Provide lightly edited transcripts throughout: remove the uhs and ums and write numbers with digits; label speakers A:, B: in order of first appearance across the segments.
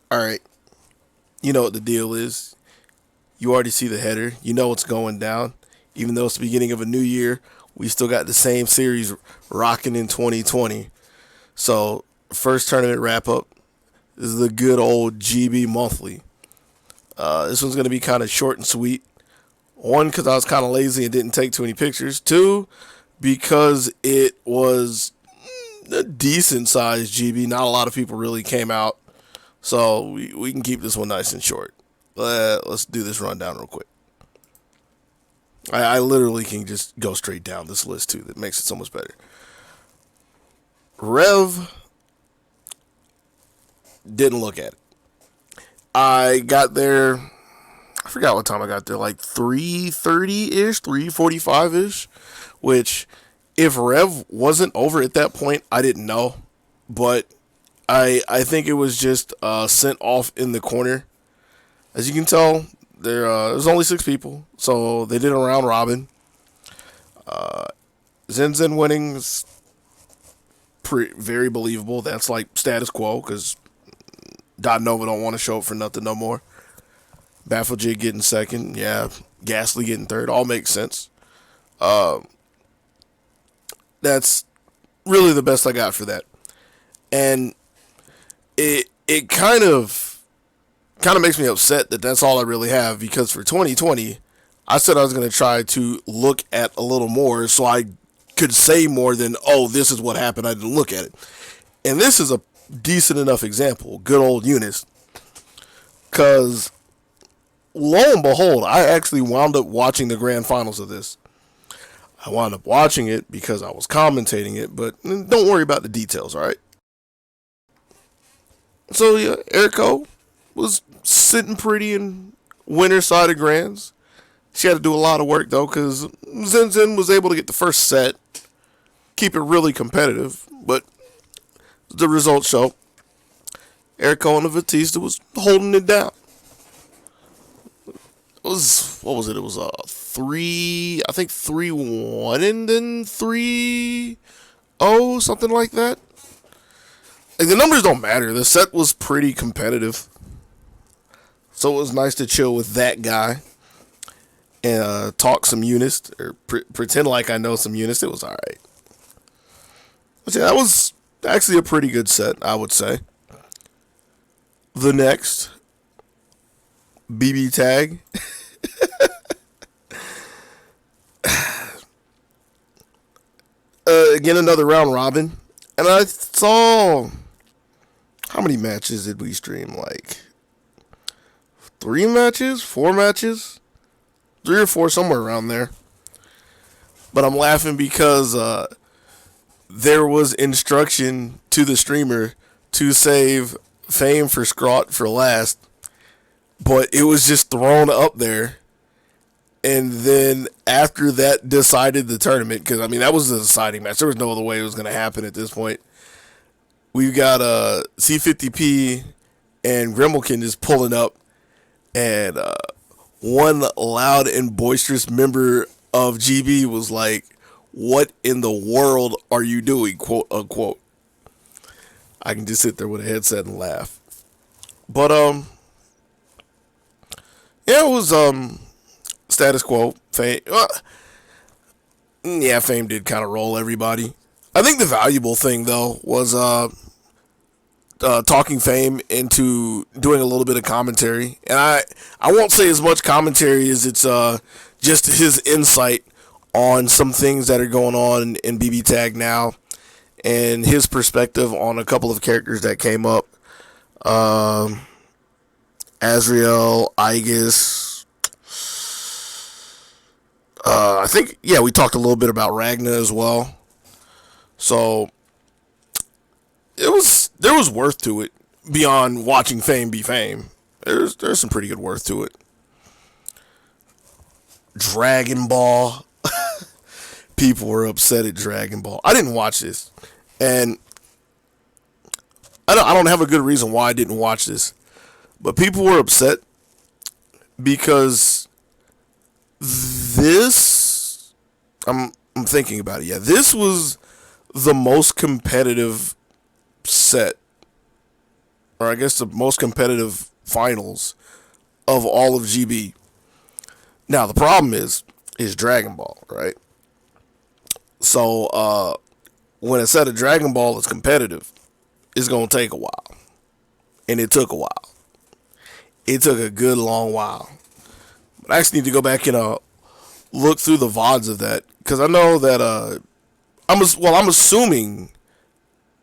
A: All right, you know what the deal is. You already see the header. You know what's going down. Even though it's the beginning of a new year, we still got the same series rocking in 2020. So, first tournament wrap up is the good old GB monthly. This one's going to be kind of short and sweet. One, because I was kind of lazy and didn't take too many pictures. Two, because it was a decent sized GB. Not a lot of people really came out. So we can keep this one nice and short. Let's do this rundown real quick. I literally can just go straight down this list too. That makes it so much better. Rev, didn't look at it. I got there. I forgot what time I got there. Like 3:30-ish, 3:45-ish. Which, if Rev wasn't over at that point, I didn't know. But I think it was just sent off in the corner. As you can tell, there's only 6 people, so they did a round robin. Zen Zen winning is very believable. That's like status quo because Dot Nova don't want to show up for nothing no more. Baffle Jig getting second, yeah. Ghastly getting third, all makes sense. That's really the best I got for that, and it kind of makes me upset that that's all I really have, because for 2020, I said I was going to try to look at a little more so I could say more than, oh, this is what happened, I didn't look at it. And this is a decent enough example, good old Eunice, because lo and behold, I actually wound up watching the grand finals of this. I wound up watching it because I was commentating it, but don't worry about the details, alright? So, yeah, Erico was sitting pretty in winner side of grands. She had to do a lot of work, though, because Zen Zen was able to get the first set, keep it really competitive, but the results show Erico and Batista was holding it down. What was it? It was 3-1 and then 3-0, something like that. Like, the numbers don't matter. The set was pretty competitive, so it was nice to chill with that guy and talk some Eunice, or pretend like I know some Eunice. It was all right. But yeah, that was actually a pretty good set, I would say. The next BB tag. Again, another round robin. And I saw, how many matches did we stream? Like 3 matches? 4 matches? 3 or 4, somewhere around there. But I'm laughing because there was instruction to the streamer to save Fame for Scrot for last. But it was just thrown up there. And then after that decided the tournament, because, I mean, that was the deciding match. There was no other way it was going to happen at this point. We've got C50P and Grimmelkin just pulling up. And one loud and boisterous member of GB was like, "What in the world are you doing?" quote unquote. I can just sit there with a headset and laugh. But, yeah, it was, status quo. Fame. Yeah, Fame did kind of roll everybody. I think the valuable thing, though, was talking Fame into doing a little bit of commentary. And I won't say as much commentary as it's just his insight on some things that are going on in BB Tag now, and his perspective on a couple of characters that came up. Azrael, Aegis. I think, yeah, we talked a little bit about Ragna as well. So there was worth to it beyond watching Fame be Fame. There's some pretty good worth to it. Dragon Ball. People were upset at Dragon Ball. I didn't watch this, and I don't have a good reason why I didn't watch this, but people were upset because this, I'm thinking about it. Yeah, this was the most competitive set or I guess the most competitive finals of all of GB. Now the problem is Dragon Ball, right? So when a set of Dragon Ball is competitive, it's gonna take a while, and it took a while. It took a good long while. But I actually need to go back and look through the VODs of that, because I know that I'm assuming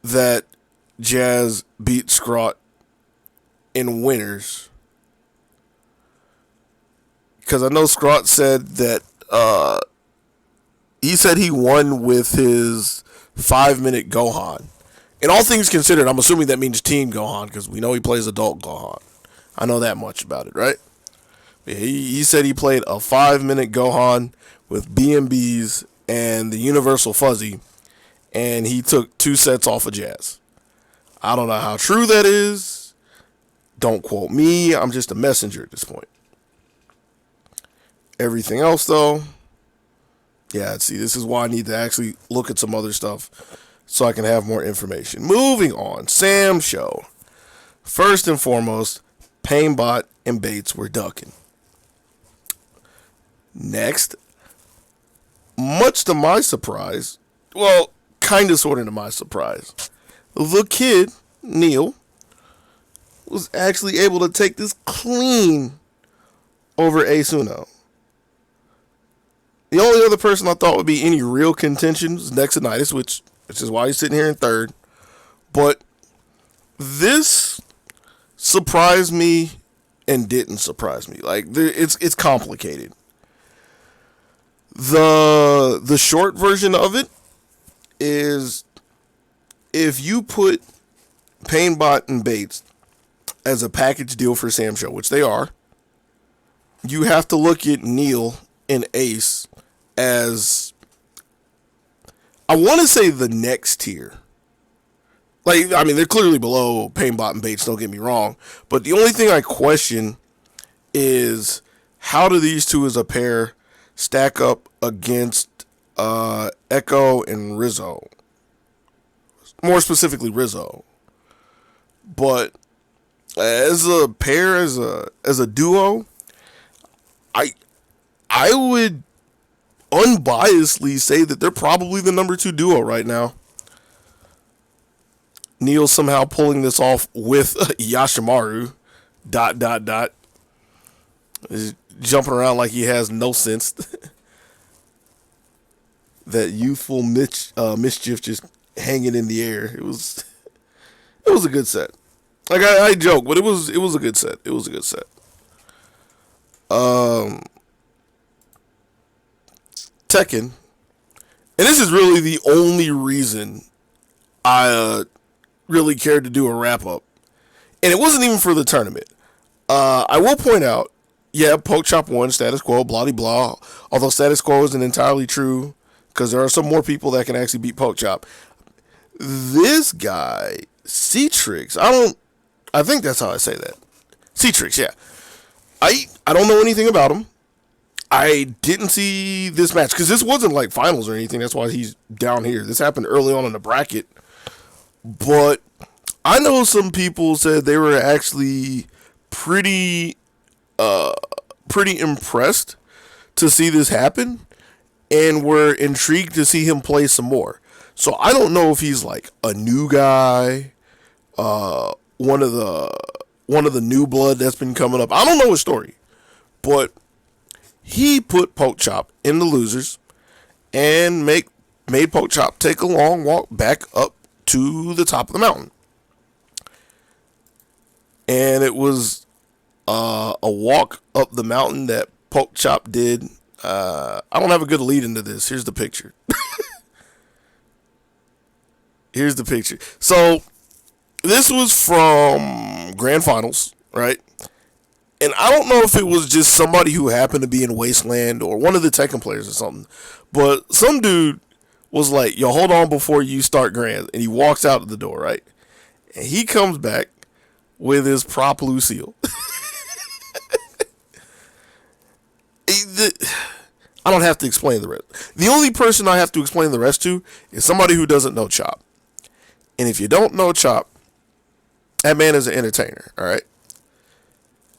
A: that Jazz beat Scrot in winners, because I know Scrot said that he said he won with his 5-minute Gohan. And all things considered, I'm assuming that means Team Gohan, because we know he plays Adult Gohan. I know that much about it, right? Yeah, he said he played a 5-minute Gohan with BMBs and the Universal Fuzzy, and he took 2 sets off of Jazz. I don't know how true that is. Don't quote me. I'm just a messenger at this point. Everything else, though, yeah, see, this is why I need to actually look at some other stuff so I can have more information. Moving on, Sam Show. First and foremost, Painbot and Bates were ducking. Next, much to my surprise, well, kind of sort of to my surprise, the kid, Neil, was actually able to take this clean over Ace Uno. The only other person I thought would be any real contention was Nexonitis, which is why he's sitting here in third. But this surprised me and didn't surprise me. Like, it's complicated. The short version of it is, if you put Painbot and Bates as a package deal for Sam Show, which they are, you have to look at Neil and Ace as, I want to say, the next tier. Like, I mean, they're clearly below Painbot and Bates, don't get me wrong. But the only thing I question is, how do these two as a pair stack up against Echo and Rizzo? More specifically, Rizzo. But as a pair, as a duo, I would unbiasedly say that they're probably the number 2 duo right now. Neil somehow pulling this off with Yashimaru. ... He's jumping around like he has no sense. That youthful mischief just hanging in the air. It was a good set. Like, I joke, but it was a good set. It was a good set. Tekken, and this is really the only reason I really cared to do a wrap up, and it wasn't even for the tournament. I will point out, yeah, Poke Chop won, status quo, blah blah. Although status quo isn't entirely true, because there are some more people that can actually beat Poke Chop. This guy, C-Trix, I think that's how I say that. C-Trix, yeah. I don't know anything about him. I didn't see this match, because this wasn't like finals or anything. That's why he's down here. This happened early on in the bracket. But I know some people said they were actually pretty impressed to see this happen, and were intrigued to see him play some more. So I don't know if he's like a new guy, one of the new blood that's been coming up. I don't know his story, but he put Poke Chop in the losers and made Poke Chop take a long walk back up to the top of the mountain. And it was a walk up the mountain that Poke Chop did. I don't have a good lead into this. Here's the picture. Here's the picture. So this was from Grand Finals, right? And I don't know if it was just somebody who happened to be in Wasteland or one of the Tekken players or something, but some dude was like, yo, hold on before you start Grand. And he walks out the door, right? And he comes back with his prop Lucille. I don't have to explain the rest. The only person I have to explain the rest to is somebody who doesn't know Chop. And if you don't know Chop, That man is an entertainer, all right?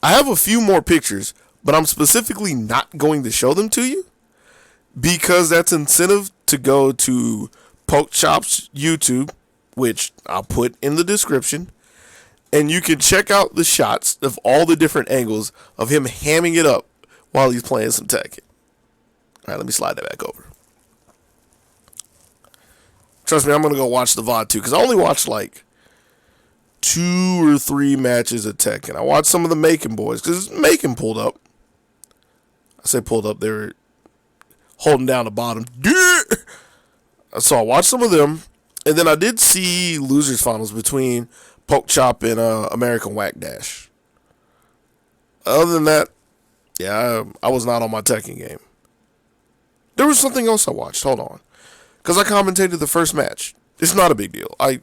A: I have a few more pictures, but I'm specifically not going to show them to you because that's incentive to go to Poke Chop's YouTube, which I'll put in the description, and you can check out the shots of all the different angles of him hamming it up while he's playing some Tekken. All right, let me slide that back over. Trust me, I'm going to go watch the VOD too, because I only watched like 2 or 3 matches of Tekken. I watched some of the Macon boys, because Macon pulled up. I say pulled up, they were holding down the bottom. So I watched some of them, and then I did see losers finals between Poke Chop and American Whack Dash. Other than that, yeah, I was not on my Tekken game. There was something else I watched. Hold on. Because I commentated the first match. It's not a big deal. I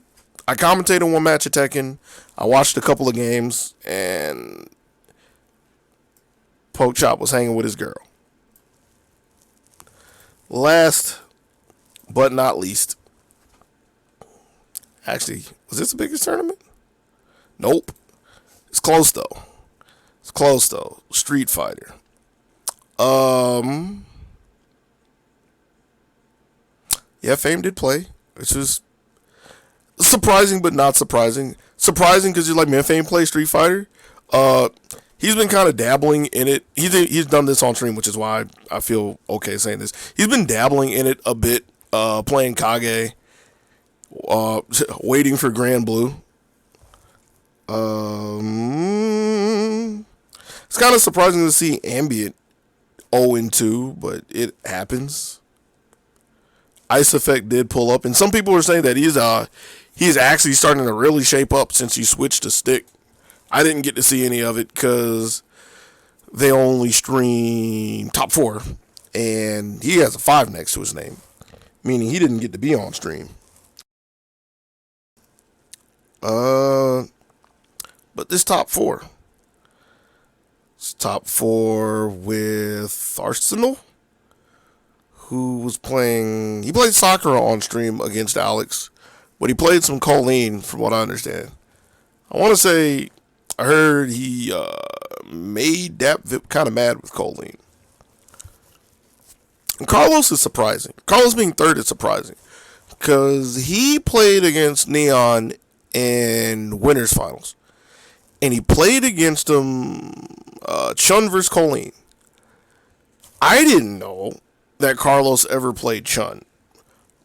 A: commentated one match of Tekken. I watched a couple of games, and Poke Chop was hanging with his girl. Last but not least. Actually, was this the biggest tournament? Nope. It's close though. Street Fighter. Yeah, Fame did play, which was surprising but not surprising. Surprising because you're like, man, Fame plays Street Fighter. He's been kind of dabbling in it. He's done this on stream, which is why I feel okay saying this. He's been dabbling in it a bit, playing Kage, waiting for Grand Blue. It's kind of surprising to see Ambient 0-2, but it happens. Ice Effect did pull up, and some people were saying that he's actually starting to really shape up since he switched to stick. I didn't get to see any of it because they only stream top 4, and he has a 5 next to his name, meaning he didn't get to be on stream. But this top 4. It's top 4 with Arsenal, who was playing... He played Sakura on stream against Alex, but he played some Colleen, from what I understand. I want to say... I heard he made Dap Vip kind of mad with Colleen. And Carlos is surprising. Carlos being 3rd is surprising, because he played against Neon in winners finals, and he played against him Chun versus Colleen. I didn't know that Carlos ever played Chun,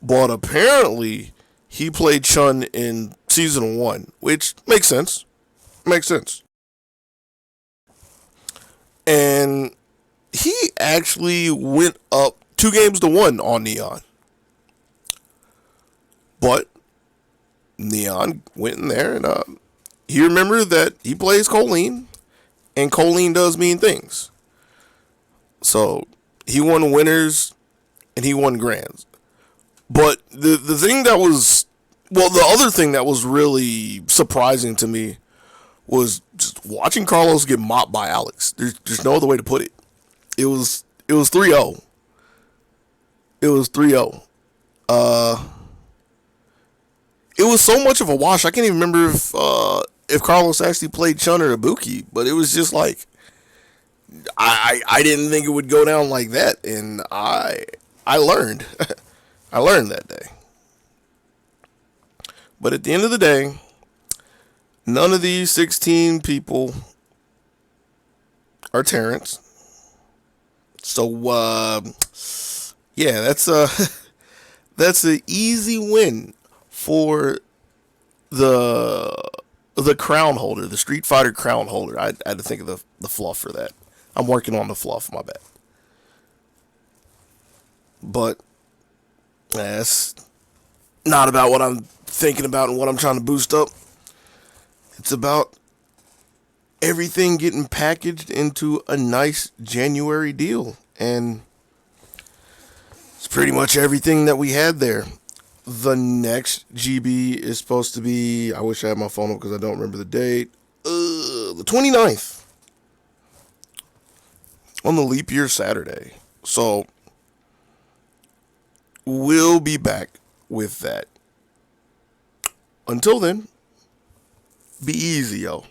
A: but apparently he played Chun in season 1, which makes sense. And he actually went up 2-1 on Neon. But Neon went in there, and he remembered that he plays Colleen, and Colleen does mean things. So he won winners, and he won grands. But the thing that was... Well, the other thing that was really surprising to me was just watching Carlos get mopped by Alex. There's no other way to put it. It was 3-0. It was 3-0. It was so much of a wash. I can't even remember if Carlos actually played Chun or Ibuki, but it was just like I didn't think it would go down like that, and I learned. I learned that day. But at the end of the day, none of these 16 people are Terrence. So, yeah, that's an easy win for the crown holder, the Street Fighter crown holder. I had to think of the fluff for that. I'm working on the fluff, my bad. But that's not about what I'm thinking about and what I'm trying to boost up. It's about everything getting packaged into a nice January deal. And it's pretty much everything that we had there. The next GB is supposed to be... I wish I had my phone up because I don't remember the date. The 29th. On the leap year Saturday. So, we'll be back with that. Until then... Be easy, yo.